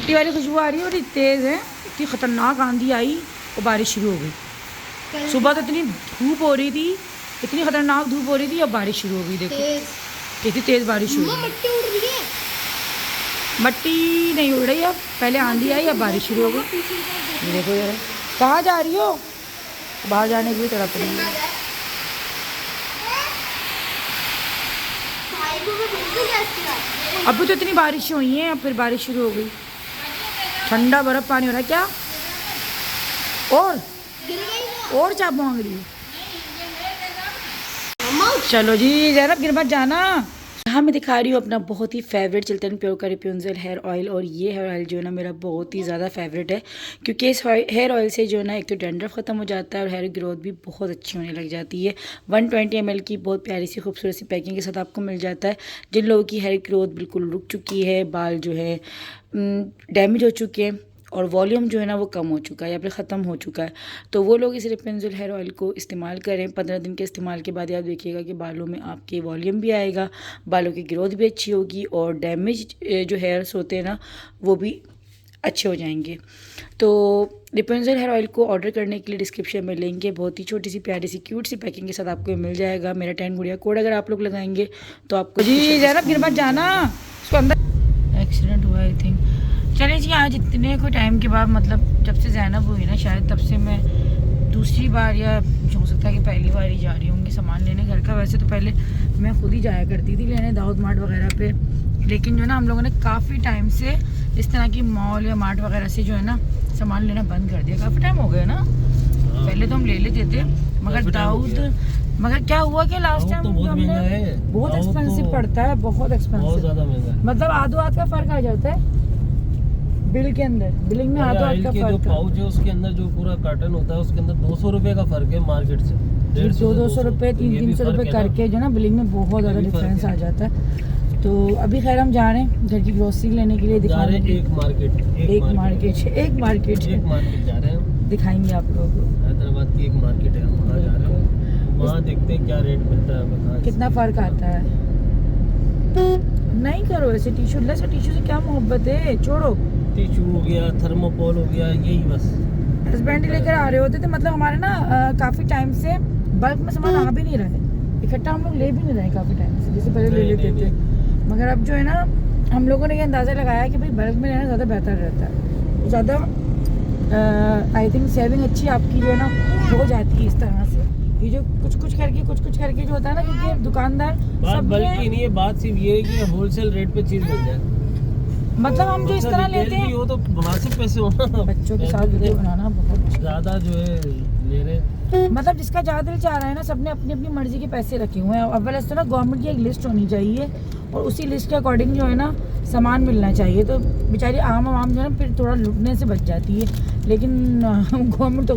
मिट्टी वाली खुशबू आ रही है, बड़ी तेज़ है। इतनी ख़तरनाक आंधी आई और बारिश शुरू हो गई। सुबह तो इतनी धूप हो रही थी, इतनी ख़तरनाक धूप हो रही थी, अब बारिश शुरू हो गई। देखो कितनी तेज़ बारिश हुई। मट्टी उड़ रही है। मट्टी नहीं उड़ रही, अब पहले आंधी आई, अब बारिश शुरू हो गई। देखो यार, कहाँ जा रही हो? बाहर जाने के लिए तड़प रही है। अभी तो इतनी बारिश हुई है, अब फिर बारिश शुरू हो गई। ठंडा बर्फ पानी हो रहा है क्या? और चाप मांग रही है। चलो जी ज़रा गिर मत जाना। यहाँ मैं दिखा रही हूँ अपना बहुत ही फेवरेट चिल्टन प्योर का रेप्यूनजेल हेयर ऑयल। और ये हेयर ऑयल जो है ना मेरा बहुत ही ज़्यादा फेवरेट है, क्योंकि इस हेयर ऑयल से जो है ना एक तो डैंड्रफ ख़त्म हो जाता है और हेयर ग्रोथ भी बहुत अच्छी होने लग जाती है। 120 ml की बहुत प्यारी सी खूबसूरत सी पैकिंग के साथ आपको मिल जाता है। जिन लोगों की हेयर ग्रोथ बिल्कुल रुक चुकी है, बाल जो है डैमेज हो चुके हैं और वॉल्यूम जो है ना वो कम हो चुका है या फिर ख़त्म हो चुका है, तो वो लोग इस रेप्यूनजेल हेयर ऑयल को इस्तेमाल करें। 15 दिन के इस्तेमाल के बाद आप देखिएगा कि बालों में आपके वॉल्यूम भी आएगा, बालों की ग्रोथ भी अच्छी होगी और डैमेज जो हेयर्स होते हैं ना वो भी अच्छे हो जाएंगे। तो रेप्यूनजेल हेयर ऑयल को ऑर्डर करने के लिए डिस्क्रिप्शन में लिंक है। बहुत ही छोटी सी प्यारी सी क्यूट सी पैकिंग के साथ आपको मिल जाएगा। मेरा 10 गुड़िया कोड अगर आप लोग लगाएंगे तो आपको जी ज़रा गिर मत जाना। उसको अंदर एक्सीडेंट हुआ आई थिंक। चले जी, आज इतने कोई टाइम के बाद, मतलब जब से ज़ैनब हुई ना शायद तब से मैं दूसरी बार या हो सकता है कि पहली बार ही जा रही होंगी सामान लेने घर का। वैसे तो पहले मैं खुद ही जाया करती थी लेने दाऊद मार्ट वगैरह पे, लेकिन जो ना हम लोगों ने काफ़ी टाइम से इस तरह की मॉल या मार्ट वगैरह से जो है ना सामान लेना बंद कर दिया। काफ़ी टाइम हो गया ना। पहले तो हम ले लेते थे, मगर क्या हुआ कि लास्ट टाइम बहुत एक्सपेंसिव पड़ता है, बहुत एक्सपेंसिव। मतलब आधो हाथ का फ़र्क आ जाता है बिल के अंदर। बिलिंग में आधो हाथ का फर्क जो पाउच है उसके अंदर जो पूरा कार्टन होता है उसके अंदर 200 रुपए का फर्क है मार्केट से। 200 रुपये 300 रुपये करके जो ना बिलिंग में बहुत ज़्यादा डिफरेंस आ जाता है। तो अभी खैर हम जा रहे हैं घर की ग्रोसरी लेने के लिए। एक मार्केट जा रहे हैं, दिखाएंगे आप लोगों को। हैदराबाद की एक मार्केट है, वहाँ जा रहे हैं। वहाँ देखते हैं क्या रेट मिलता है, कितना फ़र्क आता है। नहीं करो ऐसे, टिश्यू से क्या मोहब्बत है, छोड़ो। टिश्यू हो गया, थर्मोकोल हो गया, यही बस। हस्बैंड लेकर आ रहे होते थे, मतलब हमारे ना काफ़ी टाइम से बल्क में सामान आ भी नहीं रहा है, इकट्ठा हम लोग ले भी नहीं रहे काफ़ी टाइम से, जैसे पहले ले लेते थे। मगर अब जो है ना हम लोगों ने ये अंदाज़ा लगाया कि भाई बल्क में लेना ज़्यादा बेहतर रहता है, ज़्यादा आई थिंक सेविंग अच्छी आपकी जो है ना हो जाती है इस तरह से। ये जो कुछ करके जो होता है ना, क्योंकि दुकानदार बात बल्कि नहीं है, बात सिर्फ ये है कि होलसेल रेट पे चीज़ मिल जाए। मतलब हम जो इस तरह लेते हैं वो तो मुनासिब पैसे होना, बच्चों के साथ वीडियो बनाना बहुत ज़्यादा जो है ले रहे। मतलब जिसका ज़्यादा दिल चाह रहा है ना, सबने अपनी अपनी मर्जी के पैसे रखे हुए हैं। अव्वल तो ना गवर्नमेंट की एक लिस्ट होनी चाहिए और उसी लिस्ट के अकॉर्डिंग जो है ना सामान मिलना चाहिए, तो बेचारी आम जो है ना फिर थोड़ा लूटने से बच जाती है। लेकिन गवर्नमेंट तो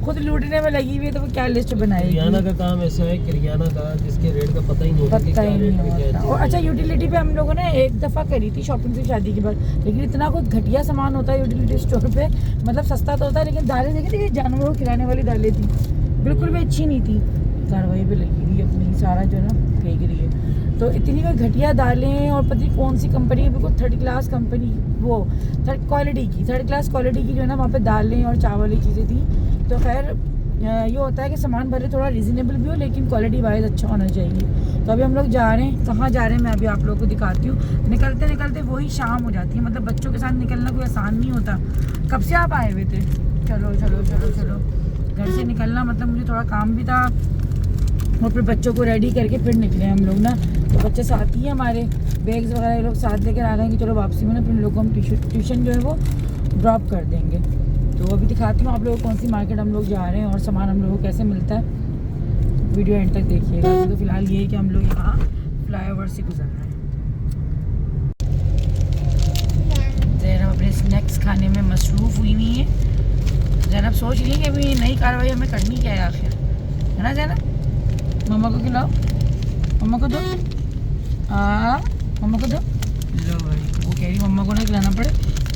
खुद लूटने में लगी हुई है, तो वो क्या लिस्ट बनाएगी। किराना का काम ऐसा है, किराना का जिसके रेट का पता ही नहीं होता। और अच्छा यूटिलिटी पे हम लोगों ने एक दफ़ा करी थी शॉपिंग से शादी के बाद, लेकिन इतना कुछ घटिया सामान होता है यूटिलिटी स्टोर पे। मतलब सस्ता तो होता है, लेकिन दालें देखी थी, जानवरों को खिलाने वाली दालें थी, बिल्कुल भी अच्छी नहीं थी। कार्रवाई पे लगी हुई अपनी, सारा जो है ना फेंक रही है। तो इतनी कोई घटिया दालें, और पता नहीं कौन सी कंपनी है, बिल्कुल थर्ड क्लास कंपनी, वो थर्ड क्लास क्वालिटी की जो है ना वहाँ पे दालें और चावल की चीज़ें थी। तो खैर ये होता है कि सामान भले थोड़ा रीज़नेबल भी हो, लेकिन क्वालिटी वाइज अच्छा होना चाहिए। तो अभी हम लोग जा रहे हैं, कहाँ जा रहे हैं मैं अभी आप लोगों को दिखाती हूँ। निकलते वही शाम हो जाती है, मतलब बच्चों के साथ निकलना कोई आसान नहीं होता। कब से आप आए हुए थे? चलो घर से निकलना, मतलब मुझे थोड़ा काम भी था और फिर बच्चों को रेडी करके फिर निकले हम लोग ना। तो बच्चे साथ ही हैं हमारे, बैग्स वगैरह ये लोग साथ लेकर आ रहे हैं कि चलो वापसी में ना फिर लोग को हम ट्यूशन जो है वो ड्रॉप कर देंगे। तो अभी दिखाती हूँ आप लोगों को कौन सी मार्केट हम लोग जा रहे हैं और सामान हम लोगों को कैसे मिलता है। वीडियो एंड तक देखिएगा। तो फिलहाल ये है कि हम लोग यहाँ फ्लाईओवर से गुजर रहे हैं। ज़ैनब अपने स्नैक्स खाने में मसरूफ़ हुई नहीं है। ज़ैनब सोच रही है कि अभी नई कार्रवाई हमें करनी क्या है आखिर, है ना ज़ैनब? मम्मा को खिलाओ, मम्मा को दो, मम्मा को दो। लो भाई, वो कह रही मम्मा को नहीं खिलाना पड़े,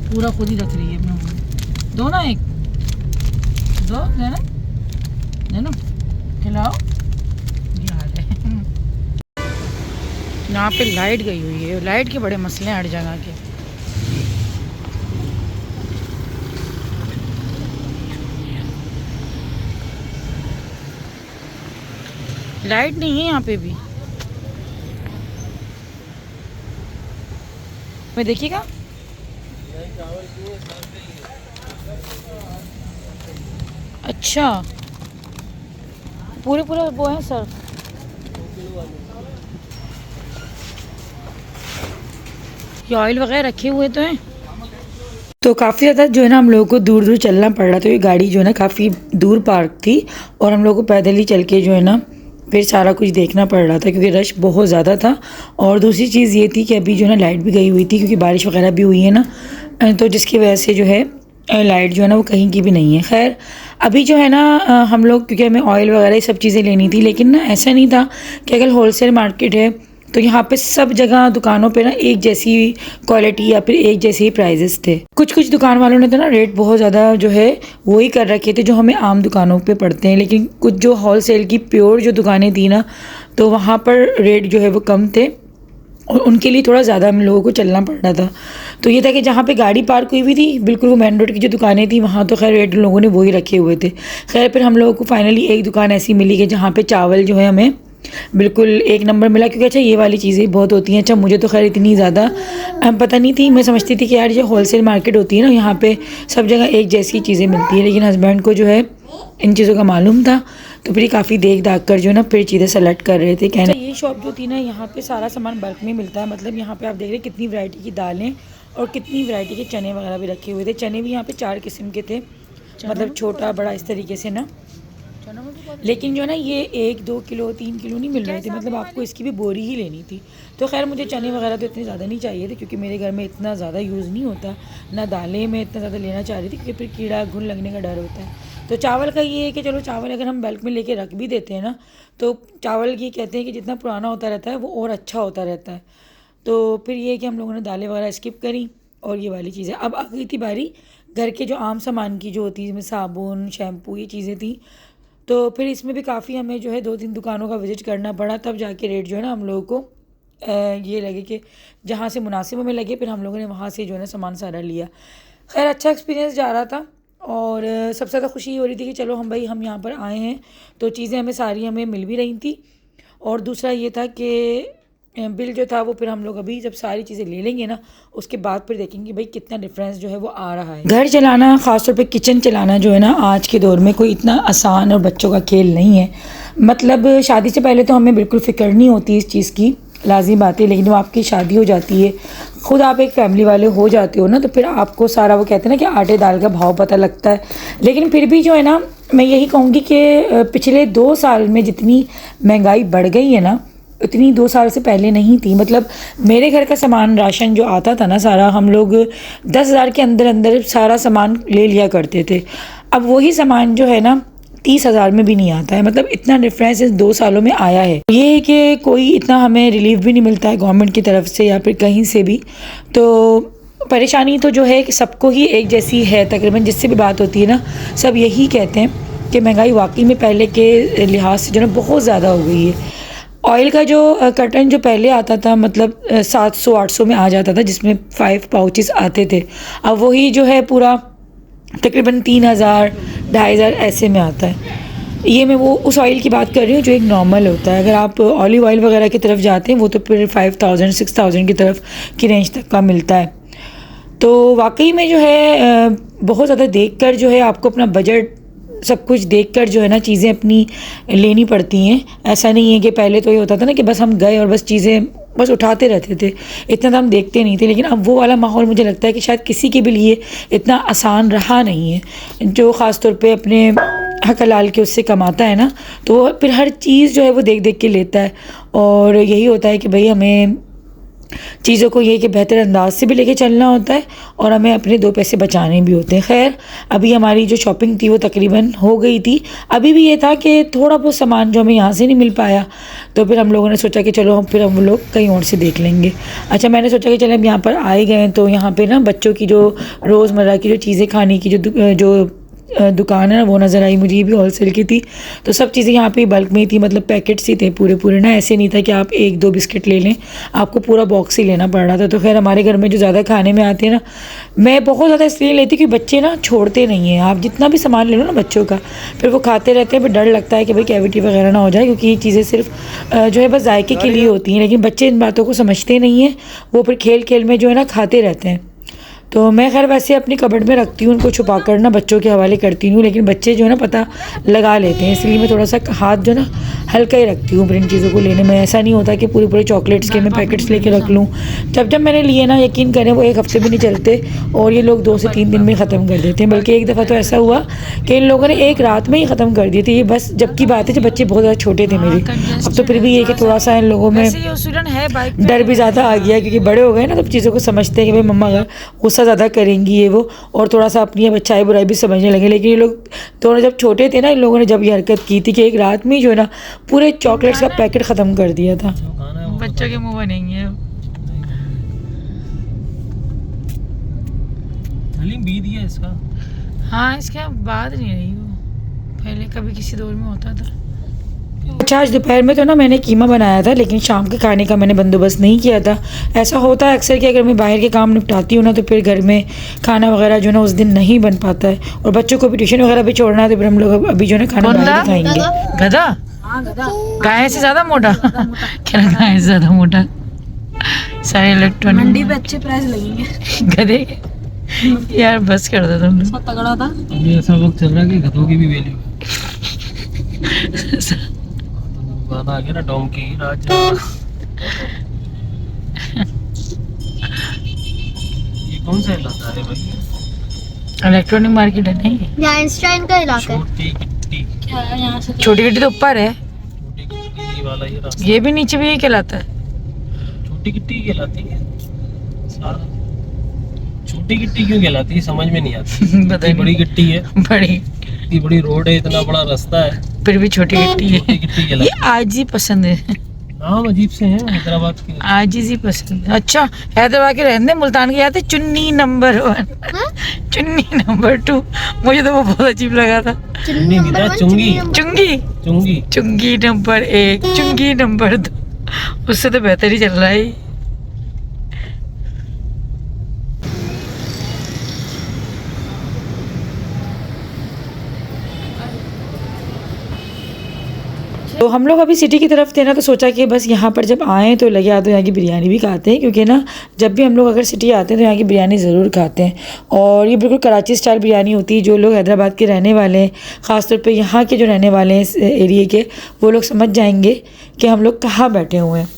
पूरा खुद ही रख रही है अपना मुँह। दो ना, एक दो ज़ैनब खिलाओ। ये हाल है। यहाँ पे लाइट गई हुई है, लाइट के बड़े मसले हैं हर जगह के। लाइट नहीं है यहाँ पे भी। मैं देखिएगा। अच्छा, पूरे पूरे वो है सर। ये ऑयल वगैरह रखे हुए तो हैं। तो काफ़ी ज़्यादा जो है ना हम लोगों को दूर दूर चलना पड़ रहा था। ये गाड़ी जो है ना काफ़ी दूर पार्क थी और हम लोग को पैदल ही चल के जो है ना फिर सारा कुछ देखना पड़ रहा था क्योंकि रश बहुत ज़्यादा था। और दूसरी चीज़ ये थी कि अभी जो है ना लाइट भी गई हुई थी क्योंकि बारिश वगैरह भी हुई है ना, तो जिसकी वजह से जो है लाइट जो है ना वो कहीं की भी नहीं है। खैर अभी जो है ना हम लोग, क्योंकि हमें ऑयल वगैरह ये सब चीज़ें लेनी थी, लेकिन ना ऐसा नहीं था कि अगर होलसेल मार्केट है तो यहाँ पे सब जगह दुकानों पे ना एक जैसी क्वालिटी या फिर एक जैसे ही प्राइजेस थे। कुछ कुछ दुकान वालों ने तो ना रेट बहुत ज़्यादा जो है वो ही कर रखे थे जो हमें आम दुकानों पे पड़ते हैं, लेकिन कुछ जो होलसेल की प्योर जो दुकानें थी ना तो वहाँ पर रेट जो है वो कम थे और उनके लिए थोड़ा ज़्यादा हम लोगों को चलना पड़ रहा था। तो ये था कि जहाँ पे गाड़ी पार्क हुई हुई थी बिल्कुल वो मेन रोड की जो दुकानें थी वहाँ तो खैर रेट लोगों ने वही रखे हुए थे। खैर फिर हम लोगों को फाइनली एक दुकान ऐसी मिली कि जहाँ पे चावल जो है हमें बिल्कुल एक नंबर मिला, क्योंकि अच्छा ये वाली चीज़ें बहुत होती हैं। अच्छा मुझे तो खैर इतनी ज़्यादा पता नहीं थी, मैं समझती थी कि यार ये होलसेल मार्केट होती है ना यहाँ पे सब जगह एक जैसी चीज़ें मिलती है, लेकिन हस्बैंड को जो है इन चीज़ों का मालूम था तो फिर काफ़ी देख दाख कर जो ना फिर चीज़ें सेलेक्ट कर रहे थे। कहना ये शॉप जो थी ना यहाँ पे सारा सामान बल्क में मिलता है। मतलब यहाँ पे आप देख रहे हैं कितनी वैरायटी की दालें और कितनी वैरायटी के चने वगैरह भी रखे हुए थे। चने भी यहाँ पे 4 किस्म के थे, मतलब छोटा बड़ा इस तरीके से ना। लेकिन जो ना ये 1-2 किलो 3 किलो नहीं मिल रहे थे, मतलब आपको इसकी भी बोरी ही लेनी थी। तो खैर मुझे चने वगैरह तो इतने ज़्यादा नहीं चाहिए थे क्योंकि मेरे घर में इतना ज़्यादा यूज़ नहीं होता, ना दालें मैं इतना ज़्यादा लेना चाह रही थी क्योंकि फिर कीड़ा घुन लगने का डर होता है। तो चावल का ये है कि चलो चावल अगर हम बल्क में लेके रख भी देते हैं ना तो चावल ये कहते हैं कि जितना पुराना होता रहता है वो और अच्छा होता रहता है। तो फिर ये है कि हम लोगों ने दालें वगैरह स्किप करी और ये वाली चीज़ें। अब आ गई थी बारी घर के जो आम सामान की जो होती है, जिसमें साबुन शैम्पू ये चीज़ें थी। तो फिर इसमें भी काफ़ी हमें जो है 2-3 दुकानों का विज़िट करना पड़ा, तब जाके रेट जो है ना हम लोगों को ये लगे कि जहाँ से मुनासिब हमें लगे फिर हम लोगों ने वहाँ से जो है ना सामान सारा लिया। खैर अच्छा एक्सपीरियंस जा रहा था और सबसे ज़्यादा खुशी हो रही थी कि चलो हम यहाँ पर आए हैं तो चीज़ें हमें सारी हमें मिल भी रही थी। और दूसरा ये था कि बिल जो था वो फिर हम लोग अभी जब सारी चीज़ें ले लेंगे ना उसके बाद फिर देखेंगे भाई कितना डिफरेंस जो है वो आ रहा है। घर चलाना, ख़ासतौर पे किचन चलाना जो है ना आज के दौर में कोई इतना आसान और बच्चों का खेल नहीं है। मतलब शादी से पहले तो हमें बिल्कुल फ़िक्र नहीं होती इस चीज़ की, लाजिम बात है, लेकिन वो आपकी शादी हो जाती है, ख़ुद आप एक फैमिली वाले हो जाते हो ना तो फिर आपको सारा वो कहते हैं ना कि आटे दाल का भाव पता लगता है। लेकिन फिर भी जो है ना मैं यही कहूँगी कि पिछले 2 साल में जितनी महंगाई बढ़ गई है ना उतनी 2 साल से पहले नहीं थी। मतलब मेरे घर का सामान राशन जो आता था ना सारा, हम लोग 10,000 के अंदर अंदर सारा सामान ले लिया करते थे। अब वही सामान जो है ना 30,000 में भी नहीं आता है। मतलब इतना डिफरेंस इस 2 सालों में आया है। ये है कि कोई इतना हमें रिलीफ भी नहीं मिलता है गवर्नमेंट की तरफ से या फिर कहीं से भी। तो परेशानी तो जो है कि सबको ही एक जैसी है, तकरीबन जिससे भी बात होती है ना सब यही कहते हैं कि महंगाई वाकई में पहले के लिहाज से जो है बहुत ज़्यादा हो गई है। ऑयल का जो कर्टन जो पहले आता था मतलब 700-800 में आ जाता था जिसमें 5 पाउचेस आते थे, अब वही जो है पूरा तकरीबन 3,000-2,500 ऐसे में आता है। ये मैं वो उस ऑयल की बात कर रही हूँ जो एक नॉर्मल होता है। अगर आप ऑलिव ऑयल वगैरह की तरफ जाते हैं वो तो फिर 5,000-6,000 की तरफ की रेंज तक का मिलता है। तो वाकई में जो है बहुत ज़्यादा देखकर जो है आपको अपना बजट सब कुछ देखकर जो है ना चीज़ें अपनी लेनी पड़ती हैं। ऐसा नहीं है कि पहले तो ये होता था ना कि बस हम गए और बस चीज़ें बस उठाते रहते थे, इतना तो हम देखते नहीं थे। लेकिन अब वो वाला माहौल मुझे लगता है कि शायद किसी के भी लिए इतना आसान रहा नहीं है। जो ख़ास तौर पे अपने हक हलाल के उससे कमाता है ना तो फिर हर चीज़ जो है वो देख देख के लेता है। और यही होता है कि भाई हमें चीज़ों को ये कि बेहतर अंदाज से भी लेके चलना होता है और हमें अपने 2 पैसे बचाने भी होते हैं। खैर अभी हमारी जो शॉपिंग थी वो तकरीबन हो गई थी। अभी भी ये था कि थोड़ा बहुत सामान जो हमें यहाँ से नहीं मिल पाया तो फिर हम लोगों ने सोचा कि चलो फिर हम लोग कहीं और से देख लेंगे। अच्छा मैंने सोचा कि चलो हम यहाँ पर आए गए तो यहाँ पर ना बच्चों की जो रोज़मर्रा की जो चीज़ें खाने की जो दुकान है ना वो नज़र आई मुझे, ये भी होलसेल की थी। तो सब चीज़ें यहाँ पे बल्क में ही थी, मतलब पैकेट्स ही थे पूरे पूरे ना, ऐसे नहीं था कि आप 1-2 बिस्किट ले लें, आपको पूरा बॉक्स ही लेना पड़ रहा था। तो खैर हमारे घर में जो ज़्यादा खाने में आते हैं ना, मैं बहुत ज़्यादा इसलिए लेती कि बच्चे ना छोड़ते नहीं हैं। आप जितना भी सामान ले लो ना बच्चों का, फिर वो खाते रहते हैं, फिर डर लगता है कि भाई कैविटी वगैरह ना हो जाए, क्योंकि ये चीज़ें सिर्फ जो है बस जायके के लिए होती हैं। लेकिन बच्चे इन बातों को समझते नहीं हैं, वो फिर खेल खेल में जो है ना खाते रहते हैं। तो मैं खैर वैसे अपनी कबर्ड में रखती हूँ, उनको छुपा कर ना बच्चों के हवाले करती हूँ, लेकिन बच्चे जो है ना पता लगा लेते हैं, इसलिए मैं थोड़ा सा हाथ जो ना हल्का ही रखती हूँ फिर इन चीज़ों को लेने में। ऐसा नहीं होता कि पूरे पूरे चॉकलेट्स के मैं पैकेट्स लेके रख लूँ। जब मैंने लिए ना, यकीन करें वो 1 हफ्ते भी नहीं चलते और ये लोग 2 से 3 दिन में ख़त्म कर देते हैं। बल्कि एक दफ़ा तो ऐसा हुआ कि इन लोगों ने एक रात में ही ख़त्म कर दिए थे। ये बस जब की बात है जब बच्चे बहुत ज़्यादा छोटे थे मेरे। अब तो फिर भी ये कि थोड़ा सा इन लोगों में डर भी ज़्यादा आ गया, क्योंकि बड़े हो गए ना, तो चीज़ों को समझते हैं कि भाई मम्मा गुस्सा ज़्यादा करेंगी ये वो, और थोड़ा सा अपनी अब अच्छाई बुराई भी समझने लगे। लेकिन ये लोग दोनों जब छोटे थे ना, इन लोगों ने जब ये हरकत की थी कि एक रात में ही जो है ना पूरे चॉकलेट्स का पैकेट ख़त्म कर दिया था। बच्चों के मुंह बनेंगे हलीम भी दिया इसका। हाँ, इसके बाद नहीं रही वो, पहले कभी किसी दौर में होता था। अच्छा, आज दोपहर में तो ना मैंने कीमा बनाया था, लेकिन शाम के खाने का मैंने बंदोबस्त नहीं किया था। ऐसा होता है अक्सर कि अगर मैं बाहर के काम निपटाती हूँ ना, तो फिर घर में खाना वगैरह जो है ना उस दिन नहीं बन पाता है, और बच्चों को भी ट्यूशन वगैरह भी छोड़ना है, तो फिर हम लोग अभी जो है ना खाना बाहर खाएंगे। गधा गाय से ज़्यादा मोटा क्या? गाय से ज़्यादा मोटा सारे इलेक्ट्रॉनिक मंडी पे अच्छे प्राइस लगेंगे। गधे यार बस कर दो तुम लोग। तगड़ा था। अभी ऐसा वक्त चल रहा है कि गधों की भी वैल्यू गाना आ गया ना, डोंकी राज। ये कौन सा इलाका है भाई? इलेक्ट्रॉनिक मार्केट है नहीं, यहाँ आइंस्टाइन का इलाका है। छोटी गिट्टी। क्या है यहाँ से? छोटी गिट्टी तो ऊपर है, छोटी गिट्टी वाला ये रास्ता। ये भी नीचे भी यही कहलाता है। छोटी गिट्टी कहलाती है। सारा छोटी गिट्टी क्यों कहलाती है समझ में नहीं आती। पता इतनी नहीं। बड़ी गिट्टी है, बड़ी, इतनी बड़ी रोड है, इतना बड़ा रास्ता है, फिर भी छोटी गिट्टी छोटी है। गिट्टी ये कहलाती आज ही पसंद है, है। नाम अजीब से हैं हैदराबाद के। आज ही पसंद है। अच्छा, हैदराबाद के रहने, मुल्तान के आते चुन्नी नंबर 1, चुन्नी नंबर 2, मुझे तो वो बहुत अजीब लगा था। चुन्नी नहीं था, चुंगी। चुंगी, चुंगी। चुंगी नंबर 1, चुंगी नंबर 2, उससे तो बेहतर ही चल रहा है। तो हम लोग अभी सिटी की तरफ थे ना, तो सोचा कि बस यहाँ पर जब आएँ तो लगे तो यहाँ की बिरयानी भी खाते हैं, क्योंकि ना जब भी हम लोग अगर सिटी आते हैं तो यहाँ की बिरयानी ज़रूर खाते हैं। और ये बिल्कुल कराची स्टाइल बिरयानी होती है। जो लोग हैदराबाद के रहने वाले हैं, ख़ासतौर पे यहाँ के जो रहने वाले हैं इस एरिए के, वो लोग समझ जाएंगे कि हम लोग कहाँ बैठे हुए हैं।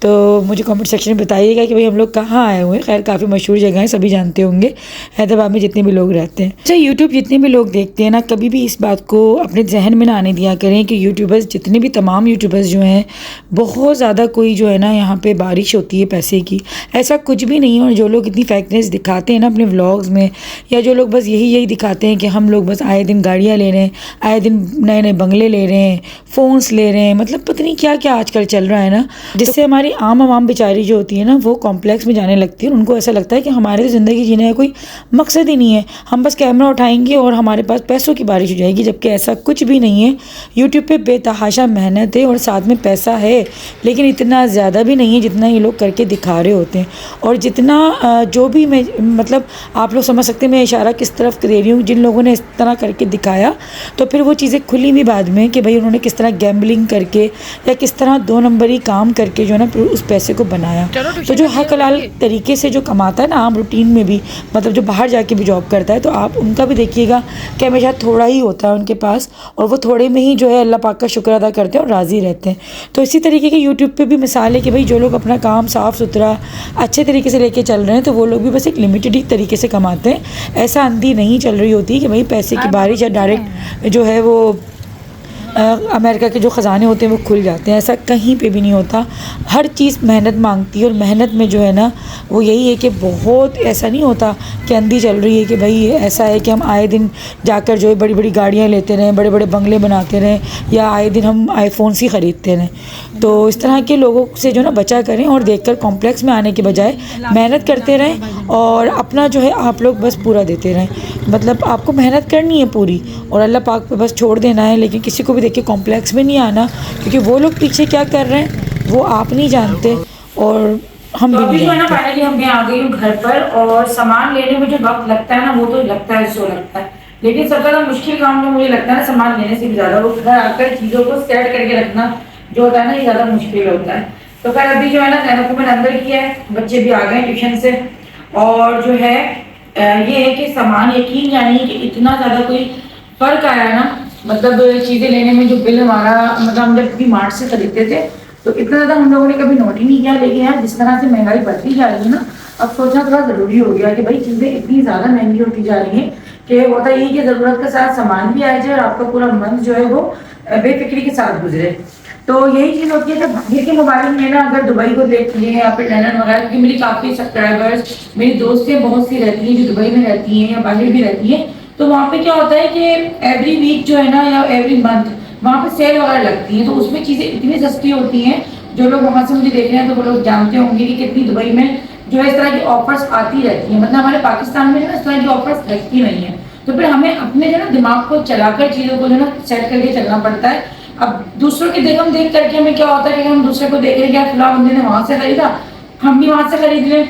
तो मुझे कमेंट सेक्शन में बताइएगा कि भाई हम लोग कहाँ आए हुए हैं। खैर काफ़ी मशहूर जगह है, सभी जानते होंगे हैदराबाद में जितने भी लोग रहते हैं। अच्छा, यूट्यूब जितने भी लोग देखते हैं ना, कभी भी इस बात को अपने जहन में ना आने दिया करें कि यूट्यूबर्स जितने भी तमाम यूट्यूबर्स जो हैं, बहुत ज़्यादा कोई जो है ना यहाँ पे बारिश होती है पैसे की, ऐसा कुछ भी नहीं है। और जो लोग इतनी फेकनेस दिखाते हैं ना अपने व्लॉग्स में, या जो लोग बस यही दिखाते हैं कि हम लोग बस आए दिन गाड़ियाँ ले रहे हैं, आए दिन नए नए बंगले ले रहे हैं, फ़ोन्स ले रहे हैं, मतलब पता नहीं क्या क्या आजकल चल रहा है ना, जिससे हमारी आम बेचारी जो होती है ना, वो कॉम्प्लेक्स में जाने लगती है। उनको ऐसा लगता है कि हमारी ज़िंदगी जीने का कोई मकसद ही नहीं है, हम बस कैमरा उठाएंगे और हमारे पास पैसों की बारिश हो जाएगी, जबकि ऐसा कुछ भी नहीं है। यूट्यूब पे बेतहाशा मेहनत है और साथ में पैसा है, लेकिन इतना ज़्यादा भी नहीं है जितना ये लोग करके दिखा रहे होते हैं। और जितना जो भी मैं मतलब आप लोग समझ सकते हैं मैं इशारा किस तरफ दे रही हूँ, जिन लोगों ने इस तरह करके दिखाया तो फिर वो चीज़ें खुली भी बाद में कि भाई उन्होंने किस तरह गैम्बलिंग करके या किस तरह 2 नंबरी काम करके जो है ना फिर उस पैसे को बनाया। तो जो हक हलाल तरीके से जो कमाता है ना आम रूटीन में भी, मतलब जो बाहर जाके भी जॉब करता है, तो आप उनका भी देखिएगा कि हमेशा थोड़ा ही होता है उनके पास, और वो थोड़े में ही जो है अल्लाह पाक का शुक्र अदा करते हैं और राज़ी रहते हैं। तो इसी तरीके के यूट्यूब पे भी मिसाल है कि भाई जो लोग अपना काम साफ़ सुथरा अच्छे तरीके से लेके चल रहे हैं, तो वो लोग भी बस एक लिमिटेड ही तरीके से कमाते हैं। ऐसा अंधी नहीं चल रही होती कि भाई पैसे की बारिश या डायरेक्ट जो है वो अमेरिका के जो ख़जाने होते हैं वो खुल जाते हैं। ऐसा कहीं पे भी नहीं होता। हर चीज़ मेहनत मांगती है, और मेहनत में जो है ना वो यही है कि बहुत ऐसा नहीं होता कि अंधी चल रही है कि भाई ऐसा है कि हम आए दिन जाकर जो है बड़ी बड़ी गाड़ियाँ लेते रहें, बड़े बड़े बंगले बनाते रहें, या आए दिन हम आईफोन्स ही ख़रीदते रहें। तो इस तरह के लोगों से जो ना बचा करें, और देखकर कॉम्प्लेक्स में आने के बजाय मेहनत करते रहें और अपना जो है आप लोग बस पूरा देते रहें। मतलब आपको मेहनत करनी है पूरी और अल्लाह पाक पे बस छोड़ देना है, लेकिन किसी को भी देख के कॉम्प्लेक्स में नहीं आना, क्योंकि वो लोग पीछे क्या कर रहे हैं वो आप नहीं जानते और हम भी नहीं जानते। फाइनली हम आ गई हूँ घर पर, और सामान लेने में जो वक्त लगता है ना वो तो लगता है सो लगता है, लेकिन सबसे ज़्यादा मुश्किल काम तो मुझे लगता है ना सामान लेने से भी ज़्यादा वो घर आकर चीज़ों को सेट करके रखना जो होता है ना ये ज़्यादा मुश्किल होता है। तो खैर अभी जो है ना जैनब को मैंने अंदर किया है, बच्चे भी आ गए ट्यूशन से, और जो है ये है कि सामान यकीन जानिए कि इतना ज़्यादा कोई फ़र्क आया है ना, मतलब चीज़ें लेने में जो बिल हमारा, मतलब हम जब भी मार्ट से खरीदते थे तो इतना ज़्यादा हम लोगों ने कभी नोट ही नहीं किया, लेकिन यार जिस तरह से महंगाई बढ़ती जा रही है ना, अब सोचना थोड़ा ज़रूरी हो गया कि भाई चीज़ें इतनी ज़्यादा महंगी होती जा रही हैं कि होता यही कि ज़रूरत के साथ सामान भी आ जाए और आपका पूरा मन जो है वो बेफिक्री के साथ गुजरे। तो यही चीज़ होती है कि बाहर के मोबाइल में ना अगर दुबई को देख लिए या फिर लंदन वगैरह, क्योंकि मेरी काफ़ी सब्सक्राइबर्स मेरी दोस्तें बहुत सी रहती हैं जो दुबई में रहती हैं या बाहर भी रहती हैं, तो वहाँ पे क्या होता है कि एवरी वीक जो है ना या एवरी मंथ वहाँ पे सेल वगैरह लगती है, तो उसमें चीज़ें इतनी सस्ती होती हैं। जो लोग वहाँ से मुझे देख रहे हैं तो वो लोग जानते होंगे कि कितनी दुबई में जो है इस तरह की ऑफर्स आती रहती हैं, मतलब हमारे पाकिस्तान में जो है इस तरह की ऑफर्स लगती नहीं है। तो फिर हमें अपने जो है ना दिमाग को चलाकर चीज़ों को जो है ना सेट करके चलना पड़ता है। अब दूसरों के हम देख करके हमें क्या होता है कि हम दूसरे को देख रहे हैं क्या फला बंदे ने वहाँ से खरीदा, हम भी वहाँ से खरीद लें,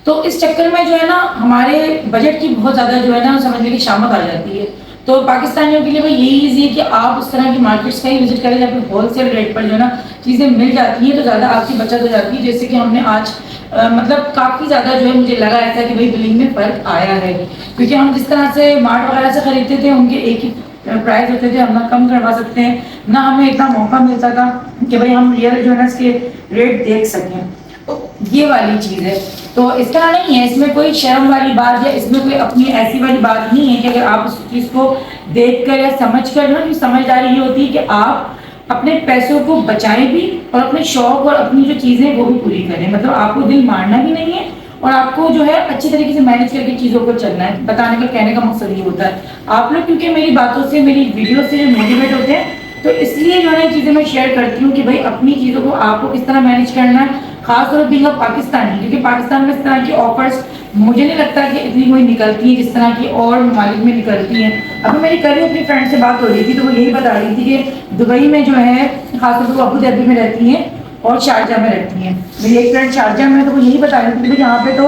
तो इस चक्कर में जो है ना हमारे बजट की बहुत ज़्यादा जो है ना समझने की शामत आ जाती है। तो पाकिस्तानियों के लिए भाई यही ईजी है कि आप उस तरह की मार्केट्स का ही विजिट करें जहाँ पे होलसेल रेट पर जो है ना चीज़ें मिल जाती हैं, तो ज़्यादा आपकी बचत हो जाती है। जैसे कि हमने आज मतलब काफ़ी ज़्यादा जो है मुझे लगा ऐसा कि भाई बिलिंग में फ़र्क आया है, क्योंकि हम जिस तरह से मार्ट वगैरह से खरीदते थे उनके एक ही प्राइस होते थे, हम ना कम करवा सकते हैं ना हमें इतना मौका मिलता था कि भाई हम रियल जो है ना इसके रेट देख सकें, तो ये वाली चीज़ है। तो इस तरह नहीं है, इसमें कोई शर्म वाली बात या इसमें कोई अपनी ऐसी वाली बात नहीं है कि अगर आप उस चीज़ को देख कर या समझ कर ना, समझदारी ये होती है कि आप अपने पैसों को बचाएं भी और अपने शौक और अपनी जो चीज़ें वो भी पूरी करें, मतलब आपको दिल मारना भी नहीं है और आपको जो है अच्छी तरीके से मैनेज करके चीज़ों को चलना है। बताने का कहने का मकसद ये होता है आप लोग क्योंकि मेरी बातों से मेरी वीडियो से जो मोटिवेट होते हैं, तो इसलिए जो है चीज़ें मैं शेयर करती हूँ कि भाई अपनी चीज़ों को आपको किस तरह मैनेज करना है, खासतौर पर बीइंग पाकिस्तानी, क्योंकि पाकिस्तान में इस तरह की ऑफर्स मुझे नहीं लगता कि इतनी कोई निकलती है जिस तरह की और ममालिक में निकलती हैं। अभी मेरी कल ही अपनी फ्रेंड से बात हो रही थी तो वो यही बता रही थी कि दुबई में जो है खासतौर पर अबू धाबी में रहती हैं और शारजा में रहती हैं। मेरी एक फ्रेंड शारजा में, तो वो यही बता रही थी कि यहाँ पे तो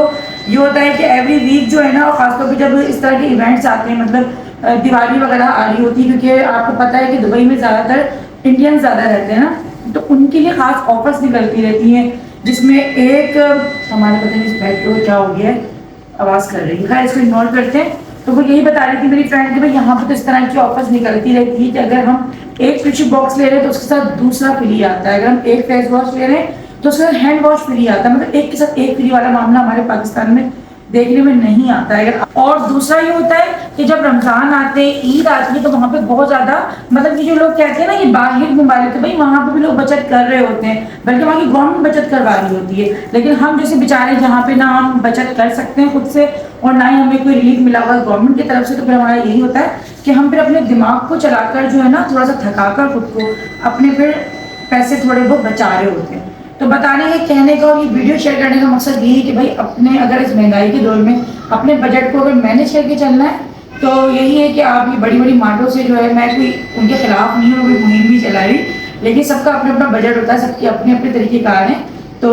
ये होता है कि एवरी वीक जो है ना, खासतौर पर जब इस तरह के इवेंट्स आते हैं, मतलब दिवाली वगैरह आ रही होती है, क्योंकि आपको पता है कि दुबई में ज़्यादातर इंडियन ज़्यादा रहते हैं ना, तो उनके लिए खास ऑफर्स निकलती रहती हैं, जिसमें एक हमारे पता नहीं इस बैग को क्या हो गया है, आवाज़ कर रही है, इसको इग्नोर करते हैं। तो वो यही बता रही थी मेरी फ्रेंड कि भाई यहाँ पर तो इस तरह की ऑफर्स निकलती रहती है कि अगर हम एक टिश्यू बॉक्स ले रहे हैं तो उसके साथ दूसरा फ्री आता है, अगर हम एक फेस वॉश ले रहे हैं तो उसके साथ हैंड वॉश फ्री आता है, मतलब एक के साथ एक फ्री वाला मामला हमारे पाकिस्तान में देखने में नहीं आता है। और दूसरा ये होता है कि जब रमज़ान आते हैं, ईद आती है, तो वहाँ पे बहुत ज़्यादा, मतलब कि जो लोग कहते हैं ना ये बाहर मोबाइल थे, भाई वहाँ पे भी लोग बचत कर रहे होते हैं, बल्कि वहाँ की गवर्नमेंट बचत करवा रही होती है, लेकिन हम जैसे बेचारे जहाँ पे ना हम बचत कर सकते हैं खुद से और ना ही हमें कोई रिलीफ मिला हुआ है गवर्नमेंट की तरफ से, तो फिर हमारा यही होता है कि हम फिर अपने दिमाग को चलाकर जो है ना थोड़ा सा थकाकर खुद को अपने फिर पैसे थोड़े बहुत बचा रहे होते हैं। तो बताने के कहने का और ये वीडियो शेयर करने का मकसद ये है कि भाई अपने अगर इस महंगाई के दौर में अपने बजट को अगर मैनेज करके चलना है, तो यही है कि आप ये बड़ी बड़ी मार्टों से जो है, मैं कोई उनके खिलाफ नहीं हूँ, कोई मुहिम भी चलाई, लेकिन सबका अपना अपना बजट होता है, सबके अपने अपने तरीक़ेकार हैं। तो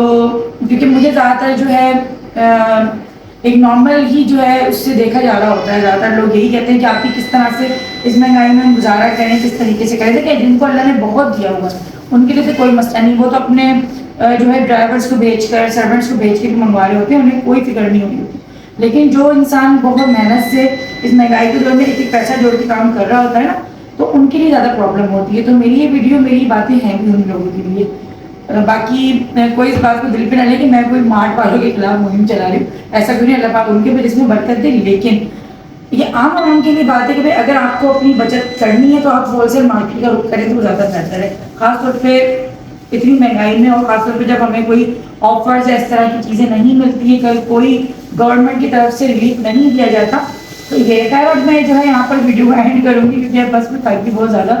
क्योंकि मुझे ज़्यादातर जो है एक नॉर्मल ही जो है उससे देखा जा रहा होता है, ज़्यादातर लोग यही कहते हैं कि आपकी किस तरह से इस महंगाई में गुजारा करें, किस तरीके से करें। देखिए जिनको अल्लाह ने बहुत दिया हुआ है उनके लिए तो कोई मसला नहीं, वो तो अपने जो है ड्राइवर्स को भेजकर, सर्वेंट्स को भेज के भी मंगवा रहे होते हैं, उन्हें कोई फिक्र नहीं होती। लेकिन जो इंसान बहुत मेहनत से इस महंगाई के दौर में एक एक पैसा जोड़ के काम कर रहा होता है ना, तो उनके लिए ज़्यादा प्रॉब्लम होती है। तो मेरी ये वीडियो, मेरी बातें हैं भी उन लोगों के लिए। बाकी कोई इस बात को दिल पे ना ले कि मैं कोई मार्ट वालों के खिलाफ मुहिम चला रही हूँ, ऐसा क्यों नहीं, अल्लाह पाक उनके भी जिसमें बरकत दे। लेकिन ये आम आवाम के लिए बात है कि भाई अगर आपको अपनी बचत करनी है तो आप होलसेल मार्केट का रुख करें तो ज़्यादा बेहतर है, खासतौर पर इतनी महंगाई में, और खासतौर पे जब हमें कोई ऑफर्स इस तरह की चीज़ें नहीं मिलती है, कल कोई गवर्नमेंट की तरफ से रिलीफ नहीं दिया जाता। तो ये खैर, और मैं जो है यहाँ पर वीडियो एंड करूँगी क्योंकि अब बस में थकी बहुत ज़्यादा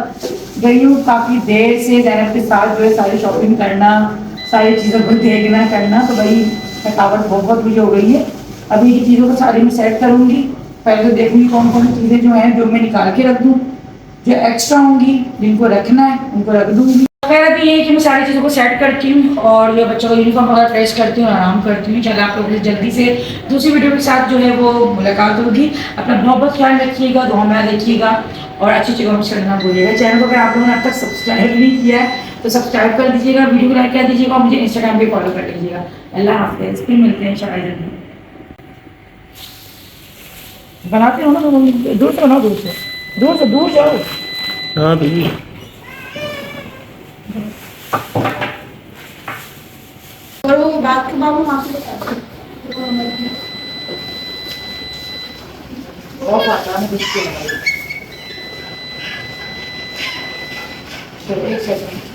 गई हूँ, काफ़ी देर से ज़ैनब के साथ जो है सारी शॉपिंग करना, सारी चीज़ों को देखना करना, तो भाई थकावट बहुत मुझे हो गई है। अभी ये चीज़ों को सारी मैं सेट करूँगी पहले तो देखूंगी कौन कौन सी चीज़ें जो हैं जो मैं निकाल के रख दूँ, जो एक्स्ट्रा होंगी जिनको रखना है उनको रख दूंगी। खैर अभी ये कि मैं सारी चीज़ों को सेट करती हूँ और ये बच्चों का यूनिफॉर्म वगैरह प्रेस करती हूँ और आराम करती हूँ। चलो आप लोगों से जल्दी से दूसरी वीडियो के साथ जो है वो मुलाकात होगी। अपना बहुत बहुत ख्याल रखिएगा, दुआ में याद रखिएगा और अच्छी अच्छी कमेंट्स करना भूलिएगा। चैनल को अगर आप लोगों ने अब तक सब्सक्राइब नहीं किया है तो सब्सक्राइब कर दीजिएगा, वीडियो को लाइक कर दीजिएगा और मुझे इंस्टाग्राम पे फॉलो कर लीजिएगा। अल्लाह हाफिज़, फिर मिलते हैं इंशाअल्लाह जल्दी। बनाते हो ना तो दूर से बनाओ, दूर जाओ। हाँ भाई और वो बात के बाबू वहाँ से बता बहुत आता है, चलो एक सेकंड।